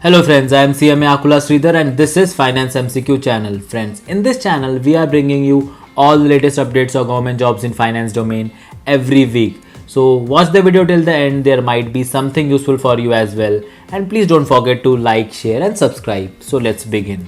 Hello friends, I am CMA Akula Sridhar and this is Finance MCQ channel. Friends, in this channel we are bringing you all the latest updates of government jobs in finance domain every week. So watch the video till the end, there might be something useful for you as well. And please don't forget to like, share and subscribe. So let's begin.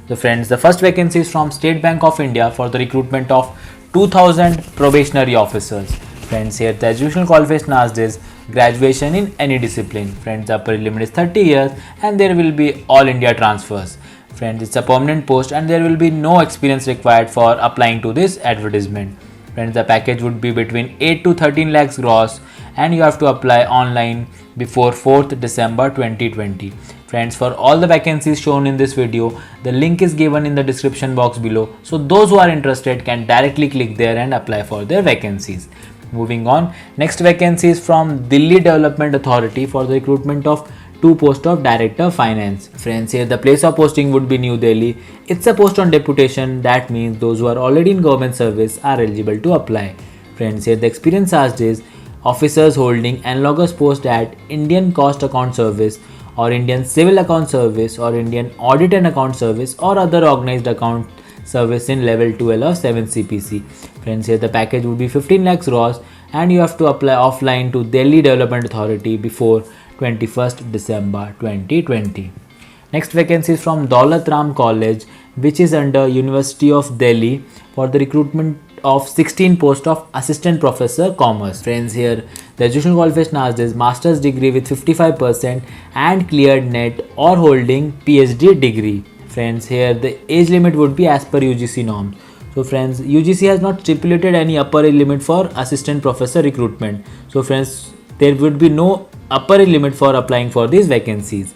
So friends, the first vacancy is from State Bank of India for the recruitment of 2000 probationary officers. Friends, here the educational qualification asked is graduation in any discipline. Friends, the upper limit is 30 years and there will be all India transfers. Friends, it's a permanent post and there will be no experience required for applying to this advertisement. Friends, the package would be between 8 to 13 lakhs gross and you have to apply online before 4th December 2020. Friends, for all the vacancies shown in this video, the link is given in the description box below. So those who are interested can directly click there and apply for their vacancies. Moving on, next vacancy is from Delhi Development Authority for the recruitment of 2 posts of Director of Finance. Friends, here the place of posting would be New Delhi. It's a post on deputation, that means those who are already in government service are eligible to apply. Friends, here the experience asked is officers holding analogous post at Indian Cost Account Service or Indian Civil Account Service or Indian Audit and Account Service or other organized account service in level 12 of 7 CPC. Friends, here the package would be 15 lakhs gross and you have to apply offline to Delhi Development Authority before 21st December 2020. Next vacancy is from Daulat Ram College, which is under University of Delhi for the recruitment of 16 posts of Assistant Professor Commerce. Friends, here the educational qualification asked is master's degree with 55% and cleared NET or holding PhD degree. Friends, here the age limit would be as per UGC norms. So friends, UGC has not stipulated any upper age limit for assistant professor recruitment. So friends, there would be no upper age limit for applying for these vacancies.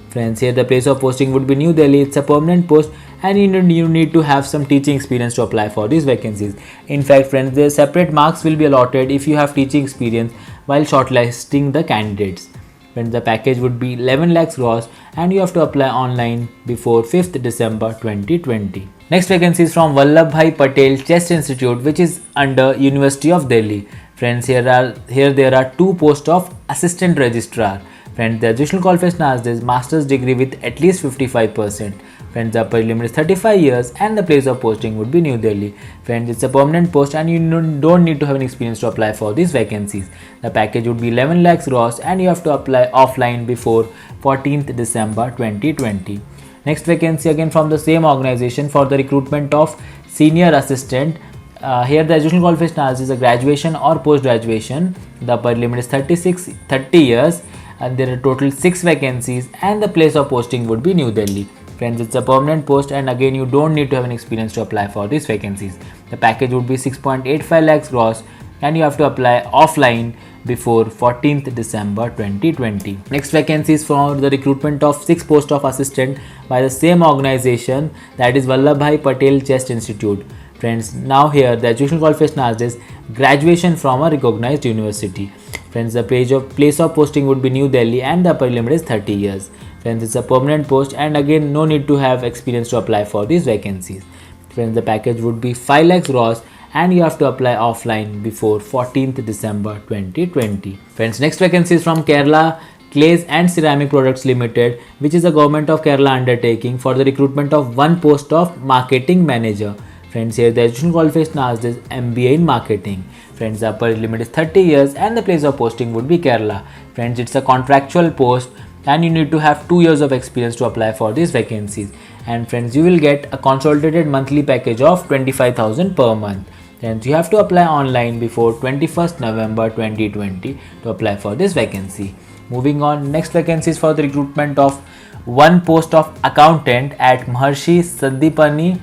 Friends, here the place of posting would be New Delhi. It's a permanent post and you need to have some teaching experience to apply for these vacancies. In fact, friends, the separate marks will be allotted if you have teaching experience while shortlisting the candidates. Friends, the package would be 11 lakhs gross and you have to apply online before 5th December 2020. Next vacancy is from Vallabhbhai Patel Chess Institute, which is under University of Delhi. Friends, here there are 2 posts of Assistant Registrar. Friends, the educational qualification asked is master's degree with at least 55%. Friends, the upper limit is 35 years and the place of posting would be New Delhi. Friends, it's a permanent post and you don't need to have an experience to apply for these vacancies. The package would be 11 lakhs gross and you have to apply offline before 14th December 2020. Next vacancy again from the same organization for the recruitment of Senior Assistant. Here the educational qualification asked is a graduation or post-graduation. The upper limit is 30 years and there are total 6 vacancies and the place of posting would be New Delhi. Friends, it's a permanent post and again you don't need to have an experience to apply for these vacancies. The package would be 6.85 lakhs gross and you have to apply offline before 14th December 2020. Next vacancy is for the recruitment of 6 posts of assistant by the same organization, that is Vallabhbhai Patel Chess Institute. Friends, now here the educational qualification asked is graduation from a recognized university. Friends, the place of posting would be New Delhi and the upper limit is 30 years. Friends, it's a permanent post and again no need to have experience to apply for these vacancies. Friends, the package would be 5 lakhs gross and you have to apply offline before 14th December 2020. Friends, next vacancy is from Kerala Clays and Ceramic Products Limited, which is a government of Kerala undertaking for the recruitment of 1 post of marketing manager. Friends, here the educational qualification asked is MBA in marketing. Friends, the upper limit is 30 years and the place of posting would be Kerala. Friends, it's a contractual post and you need to have 2 years of experience to apply for these vacancies. And friends, you will get a consolidated monthly package of 25,000 per month. Friends, you have to apply online before 21st November 2020 to apply for this vacancy. Moving on, next vacancy is for the recruitment of 1 post of accountant at Maharshi Sandipani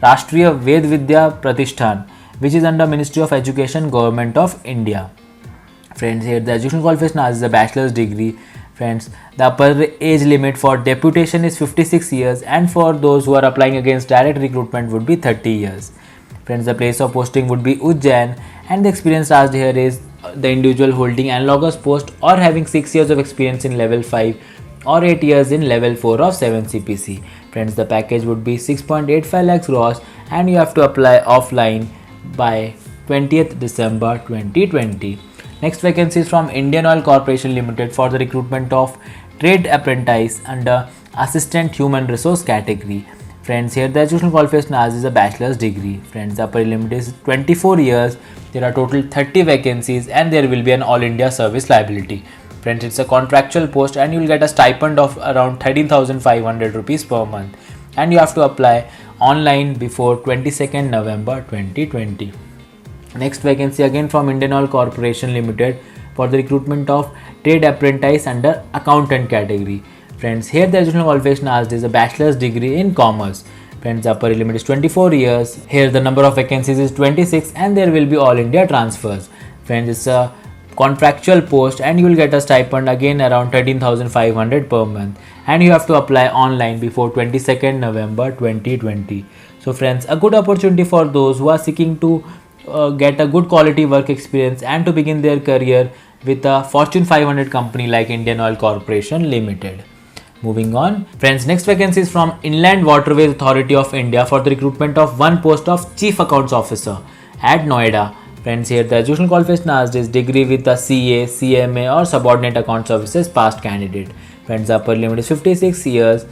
Rashtriya Ved Vidya Pratishthan, which is under Ministry of Education, Government of India. Friends, here the educational qualification is a bachelor's degree. Friends, the upper age limit for deputation is 56 years and for those who are applying against direct recruitment would be 30 years. Friends, the place of posting would be Ujjain and the experience asked here is the individual holding analogous post or having 6 years of experience in level 5 or 8 years in level 4 of 7 CPC. Friends, the package would be 6.85 lakhs gross and you have to apply offline by 20th December 2020. Next vacancy is from Indian Oil Corporation Limited for the recruitment of trade apprentice under assistant human resource category. Friends, here the educational qualification as is a bachelor's degree. Friends, the upper limit is 24 years. There are total 30 vacancies and there will be an all India service liability. Friends, it's a contractual post and you will get a stipend of around 13,500 rupees per month, and you have to apply online before 22nd November 2020. Next vacancy again from Indian Oil Corporation Limited for the recruitment of trade apprentice under accountant category. Friends, here the educational qualification asked is a bachelor's degree in commerce. Friends, the upper limit is 24 years. Here the number of vacancies is 26 and there will be all India transfers. Friends, it's a contractual post and you will get a stipend again around 13,500 per month, and you have to apply online before 22nd November 2020. So friends, a good opportunity for those who are seeking to get a good quality work experience and to begin their career with a Fortune 500 company like Indian Oil Corporation Limited. Moving on, friends, next vacancy is from Inland Waterways Authority of India for the recruitment of one post of Chief Accounts Officer at Noida. Friends, here the educational qualification asked is degree with a CA, CMA or subordinate account services past candidate. Friends, the upper limit is 56 years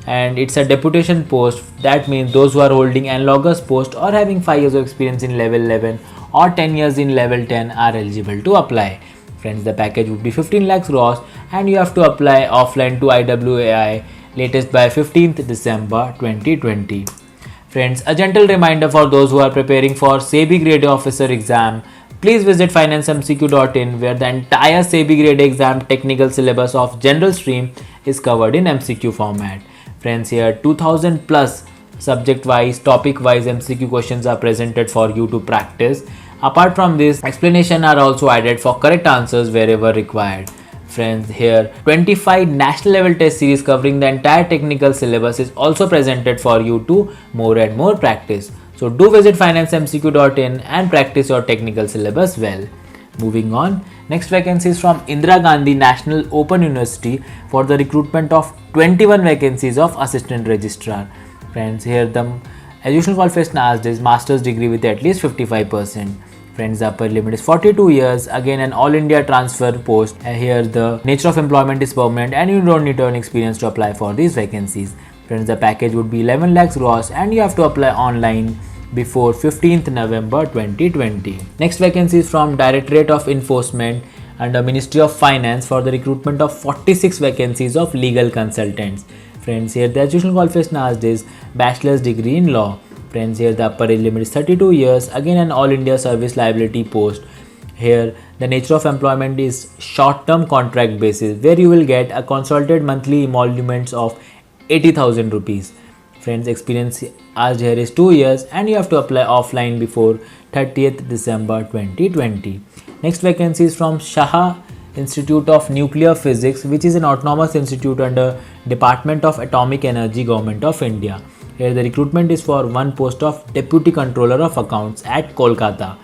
and it's a deputation post. That means those who are holding analogous post or having 5 years of experience in level 11 or 10 years in level 10 are eligible to apply. Friends, the package would be 15 lakhs gross and you have to apply offline to IWAI latest by 15th December 2020. Friends, a gentle reminder for those who are preparing for SEBI Grade A Officer exam, please visit financemcq.in where the entire SEBI Grade A exam technical syllabus of general stream is covered in MCQ format. Friends, here 2000 plus subject wise, topic wise MCQ questions are presented for you to practice. Apart from this, explanations are also added for correct answers wherever required. Friends, here 25 national level test series covering the entire technical syllabus is also presented for you to more and more practice. So do visit financemcq.in and practice your technical syllabus well. Moving on, next vacancy is from Indira Gandhi National Open University for the recruitment of 21 vacancies of assistant registrar. Friends, here the educational qualification asked is master's degree with at least 55%. Friends, the upper limit is 42 years, again an all India transfer post. Here the nature of employment is permanent and you don't need to earn experience to apply for these vacancies. Friends, the package would be 11 lakhs gross and you have to apply online before 15th November 2020. Next vacancy is from Directorate of Enforcement under Ministry of Finance for the recruitment of 46 vacancies of legal consultants. Friends, here the educational qualification asked is bachelor's degree in law. Friends, here the upper age limit is 32 years, again an all India service liability post. Here the nature of employment is short term contract basis where you will get a consolidated monthly emoluments of 80,000 rupees. Friends, experience asked here is 2 years and you have to apply offline before 30th December 2020. Next vacancy is from Shah Institute of Nuclear Physics, which is an autonomous institute under Department of Atomic Energy, Government of India. Here the recruitment is for one post of Deputy Controller of Accounts at Kolkata.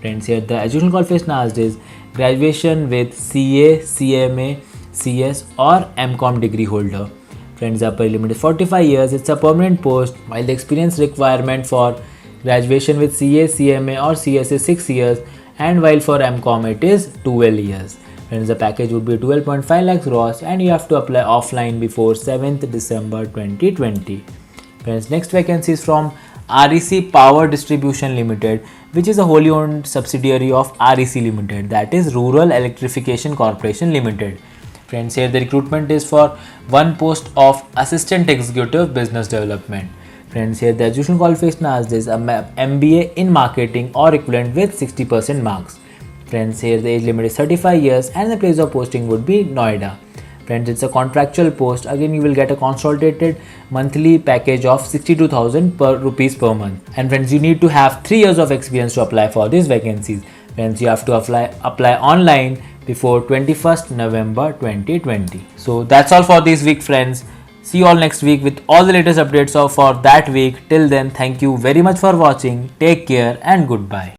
Friends, here the educational qualification asked is graduation with CA, CMA, CS or MCOM degree holder. Friends, the upper limit is 45 years. It's a permanent post, while the experience requirement for graduation with CA, CMA or CS is 6 years, and while for MCOM it is 12 years. Friends, the package would be 12.5 lakhs gross and you have to apply offline before 7th December 2020. Friends, next vacancy is from REC Power Distribution Limited, which is a wholly owned subsidiary of REC Limited, that is Rural Electrification Corporation Limited. Friends, here the recruitment is for one post of Assistant Executive Business Development. Friends, here the educational qualification asked is a MBA in marketing or equivalent with 60% marks. Friends, here the age limit is 35 years and the place of posting would be Noida. Friends, it's a contractual post. Again, you will get a consolidated monthly package of 62,000 rupees per month. And friends, you need to have 3 years of experience to apply for these vacancies. Friends, you have to apply online before 21st November 2020. So that's all for this week, friends. See you all next week with all the latest updates for that week. Till then, thank you very much for watching. Take care and goodbye.